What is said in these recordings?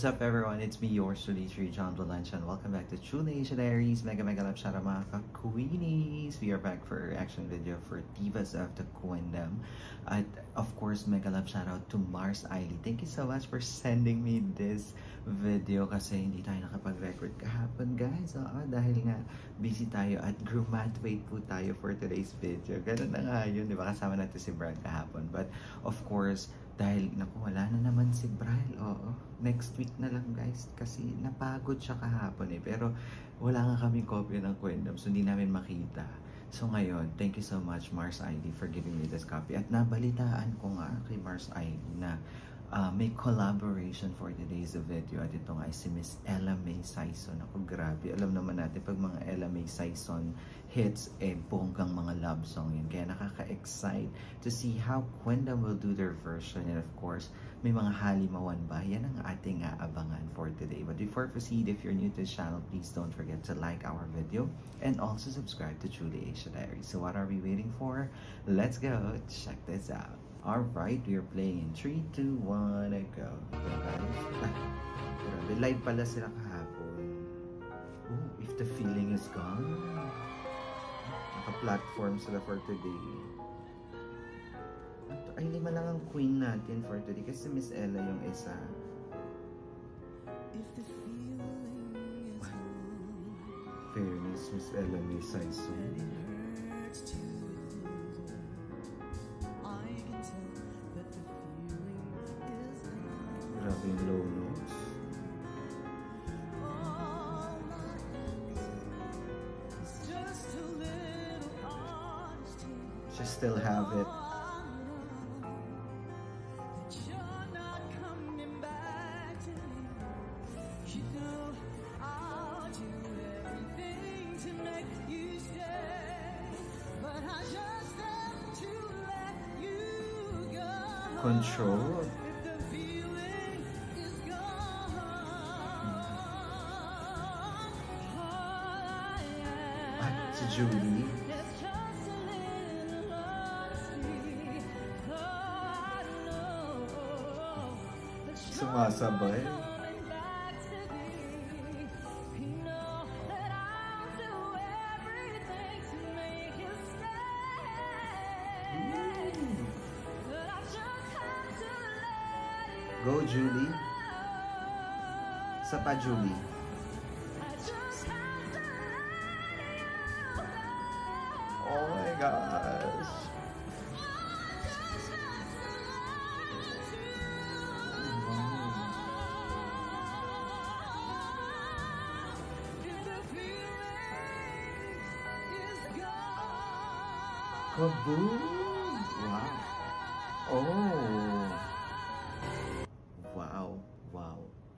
What's up everyone? It's me, yours truly, John Valencia, and welcome back to Truly Asia Diaries. Mega love shout out mga ka-queenies! We are back for a reaction video for Divas of the Queendom. At of course, mega love shout out to Mars Ailey. Thank you so much for sending me this video kasi hindi tayo nakapag-record kahapon guys. Dahil nga busy tayo at graduate po tayo for today's video. Ganun na nga yun, di ba? Kasama natin si Brad kahapon. But of course, dahil naku, wala na naman si Brad. Next week na lang guys kasi napagod siya kahapon pero wala nga kaming copy ng Queendom so hindi namin makita. So ngayon, thank you so much Mars Ailey for giving me this copy. At nabalitaan ko nga kay Mars Ailey na may collaboration for today's video. At ito nga ay si Miss Ella May Saison. Ako grabe, alam naman natin pag mga Ella May Saison hits, bonggang mga love song yun. Kaya nakaka-excite to see how Queendom will do their version. And of course, may mga halimawan ba? Yan ang ating abangan for today. But before I proceed, if you're new to the channel, please don't forget to like our video and also subscribe to Truly Asia Diaries. So what are we waiting for? Let's go check this out. Alright, we are playing in 3, 2, 1, and go. Okay, guys. Live pala sila kahapon. Oh, if the feeling is gone. Naka-platform sila for today. Ay, 5 lang ang queen natin for today kasi Miss Ella yung isa. If the feeling is gone. Fairness, Miss Ella may Saison. Grabe yung low notes. She still have it. Control. Si Julie. Sumasabay. Go Julie. Isa pa Julie. Oh my gosh. Kaboom! Wow. Oh.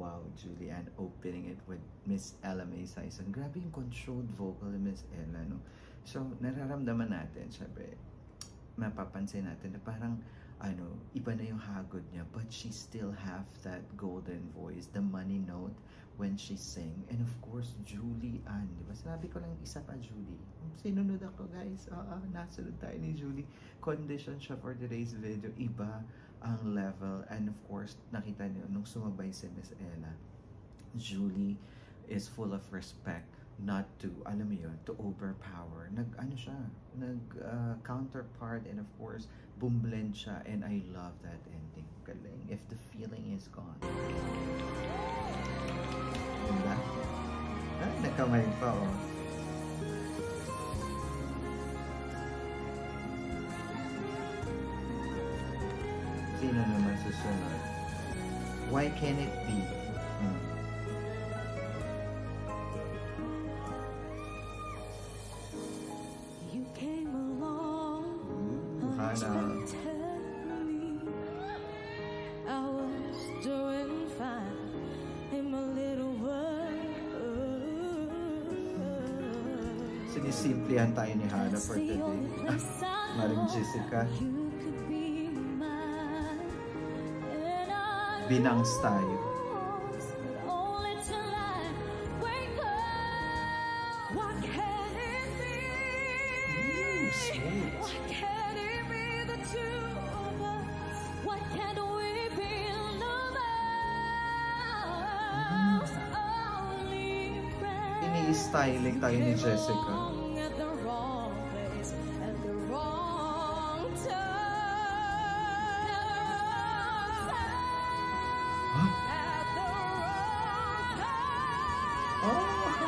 Wow, Julianne opening it with Miss Ella May Saison. Grabe yung controlled vocal ni Miss Ella, no? So, nararamdaman natin, syempre, mapapansin natin na parang, iba na yung hagod niya, but she still have that golden voice, the money note when she sing. And of course, Julianne, di ba? Sabi ko lang isa pa, Julie. Sinunod ako, guys. Nasunod tayo ni Julie. Condition siya for today's video. Iba ang level. And of course, nakita niyo, nung sumabay si Miss Ella, Julie is full of respect. Not to, alam mo yun, to overpower. Counterpart, and of course, boom-blend siya, and I love that ending. Galing. If the feeling is gone. Diba? Nakamay pa, Sino naman susunod? Why can it be? Sinisimplihan tayo ni Hana for today. Maring Jessica. Binangs tayo. styling tayo ni Jessica. At the wrong place, at the wrong time. Huh? At the wrong time. Oh!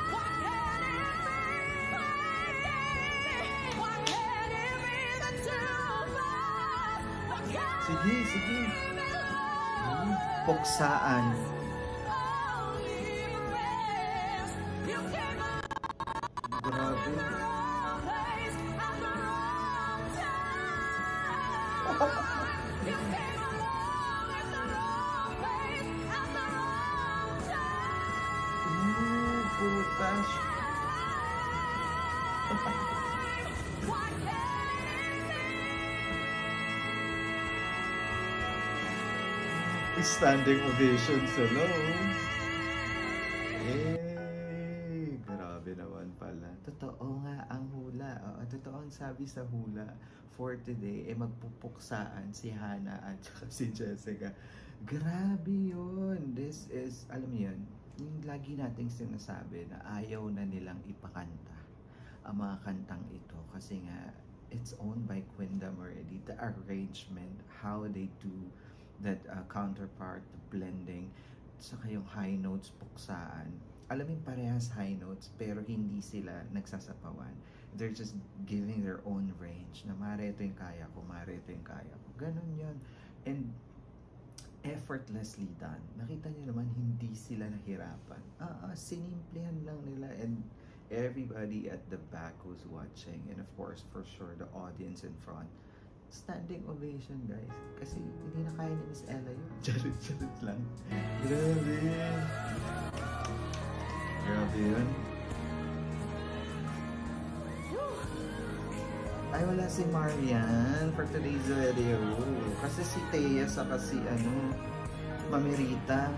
Why can't it be my day? Why can't it be the two of us? Why can't Sige, sige. it be love? Puksaan. Only ways. You came Grabe. wrong place at the wrong time. You came along at the wrong place at the wrong time. Putas. Why can't it be? Standing ovation sa loob. Eh, grabe naman pala. Totoo nga ang hula. Oo, totoo ang sabi sa hula for today, eh magpupuksaan si Hannah at saka si Jessica. Grabe yun. This is, alam mo yun, yung lagi nating sinasabi na ayaw na nilang ipakanta ang mga kantang ito kasi nga it's owned by Quindam already. The arrangement, how they do that counterpart, the blending, saka yung high notes, puksaan. Alamin parehas high notes pero hindi sila nagsasapawan. They're just giving their own range na mare ito yung kaya ko, mare ito yung kaya ko. Ganun yun. And effortlessly done. Nakita niyo naman hindi sila nahirapan. Sinimplihan lang nila and everybody at the back who's watching and of course for sure the audience in front. Standing ovation guys. Kasi hindi na kaya ni Miss Ella yun. Charot lang. Grabe. Grabe yun. Ay, wala si Marian for today's video. Kasi si Thea saka si Mami Rita.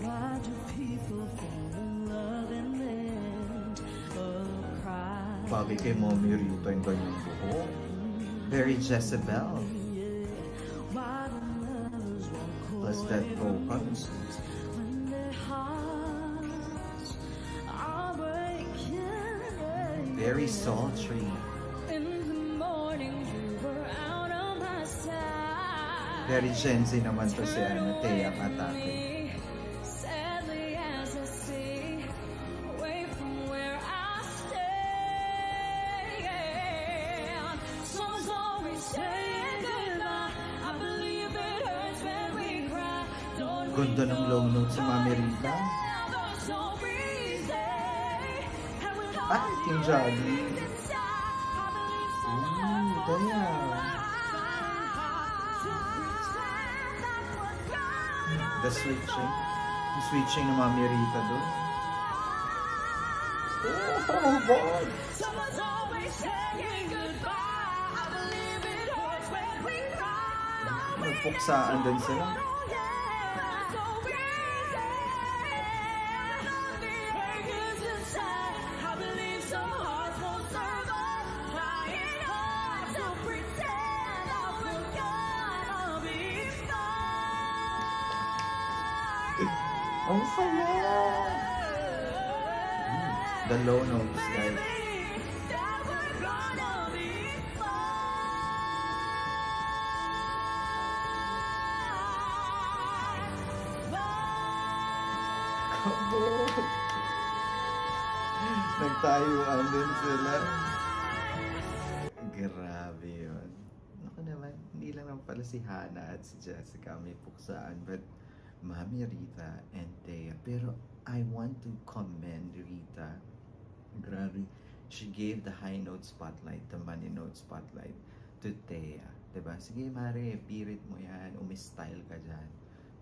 Why do people fall in love and end up crying? Bagay kay Mami Rita yung ganyang buhok. Very Jezebel. Why do lovers walk Plus that vocals. when their hearts are breaking? Very sultry. In the morning you were out on my side. Very Gen Z naman to si Thea ang atake. Sadly as I see, away from where I stand. Someone's always saying goodbye. I believe it hurts when we cry. Don't we Ganda ng low note si Mami Rita. never so easy. And with Ay, Team Jolly. Ooh, Thea. The switching. The switching ng Mami Rita doon. Oh, God! Someone's always saying goodbye. I believe it hurts when we cry. Magpuksaan din sila. Oh, yeah, so easy. Break is inside. I believe some hearts won't survive. Trying hard to pretend that we're gonna be fine. Ang saya! The low notes, guys. That we're gonna be Kabog! Nagtayuan din sila. Grabe yun. Naku naman, hindi lang naman pala si Hannah at si Jessica may puksaan, but Mami Rita and Thea. Pero I want to commend Rita. Grabe. She gave the high note spotlight, the money note spotlight to Thea. Diba? Sige, Mare, pirit mo yan. Umistyle ka dyan.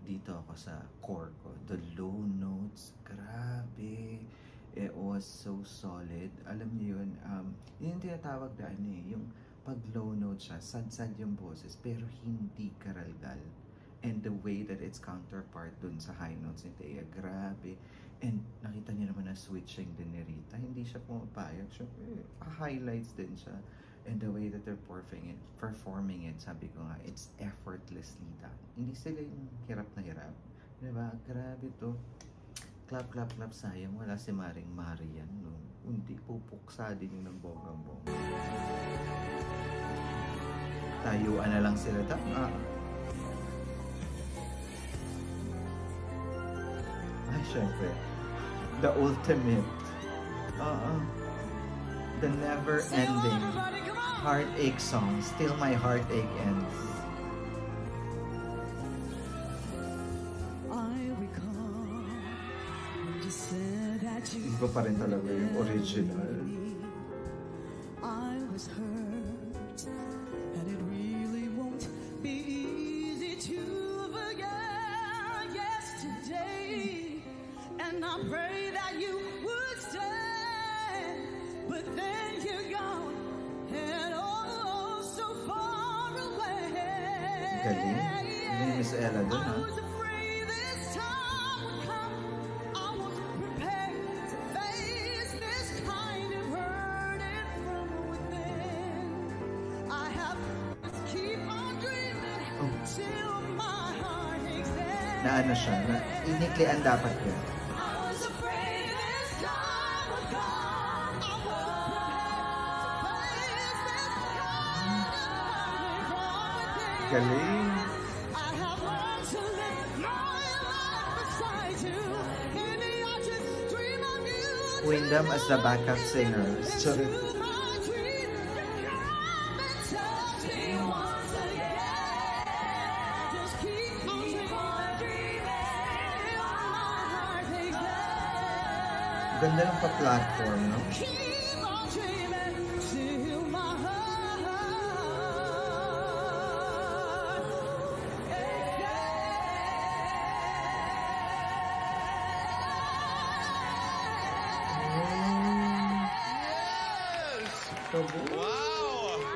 Dito ako sa core ko. The low notes, grabe. It was so solid. Alam niyo yun, yun yung tinatawag na yung pag low note siya, sad-sad yung boses, pero hindi karalgal. And the way that it's counterpart dun sa high notes ni Thea, grabe. And nakita niyo naman na switching din ni Rita, hindi siya pumapayag. Siyempre, highlights din siya. And the way that they're performing it, sabi ko nga, it's effortlessly done. Hindi sila yung hirap na hirap. Diba? Grabe to. Clap, clap, clap. Sayang wala si Maring Marian. No? Hindi pupuksa din yung ng bonggang-bongga. Tayuan na lang sila. Ay, syempre. The ultimate. The never-ending heartache song. Still my heartache ends. Iba pa rin talaga yung original. I was hurt, and it really won't be easy to forget yesterday. And I pray that you would stay, but then you're gone, and oh, so far away. Galing. May Miss Ella dun, ha? Na ano siya, na iniklian dapat yun. Galing! Queendom as the backup singers. Sorry. Ganda ng pa-platform, no? Wow!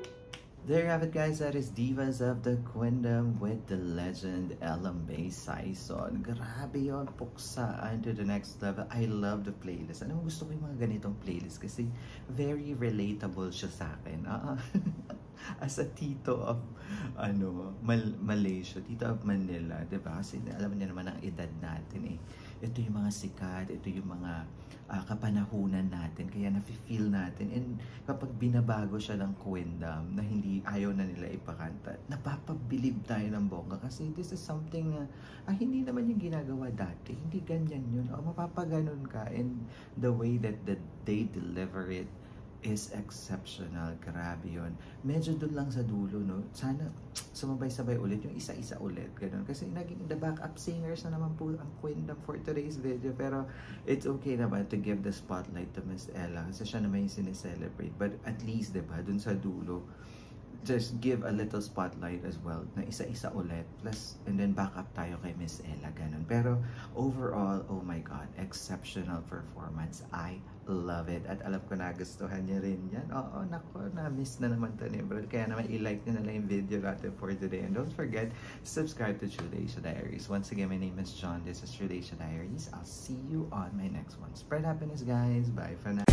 There you have it, guys. That is Divas of the Queendom with the legend Ella May Saison. Grabe yun, puksaan to the next level. I love the playlist. Ano, gusto ko yung mga ganitong playlist kasi very relatable siya sa akin. As a tito of Malaysia, tito of Manila, diba? Kasi alam niyo naman ang edad natin eh. Ito yung mga sikat, ito yung mga kapanahunan natin, kaya nafe-feel natin. And kapag binabago siya ng Queendom na hindi ayaw na nila ipakanta, napapabilib tayo ng bongga kasi this is something na hindi naman yung ginagawa dati, hindi ganyan yun. Mapapaganon ka, and the way that they deliver it is exceptional. Grabe yun. Medyo dun lang sa dulo, no? Sana sumabay-sabay ulit yung isa-isa ulit. Ganun. Kasi naging the backup singers na naman po ang Queendom for today's video. Pero it's okay naman to give the spotlight to Miss Ella kasi siya naman yung sineselebrate. But at least, diba, dun sa dulo, just give a little spotlight as well na isa-isa ulit. Plus, and then back up tayo kay Miss Ella. Ganun. Pero overall, oh my God, exceptional performance. I love it. At alam ko nagustuhan niya rin yan. Oo, nako, na-miss na naman to ni Bro. Kaya naman i-like nyo na lang yung video natin for today. And don't forget, subscribe to True Lasia Diaries. Once again, my name is John. This is True Lasia Diaries. I'll see you on my next one. Spread happiness, guys. Bye for now.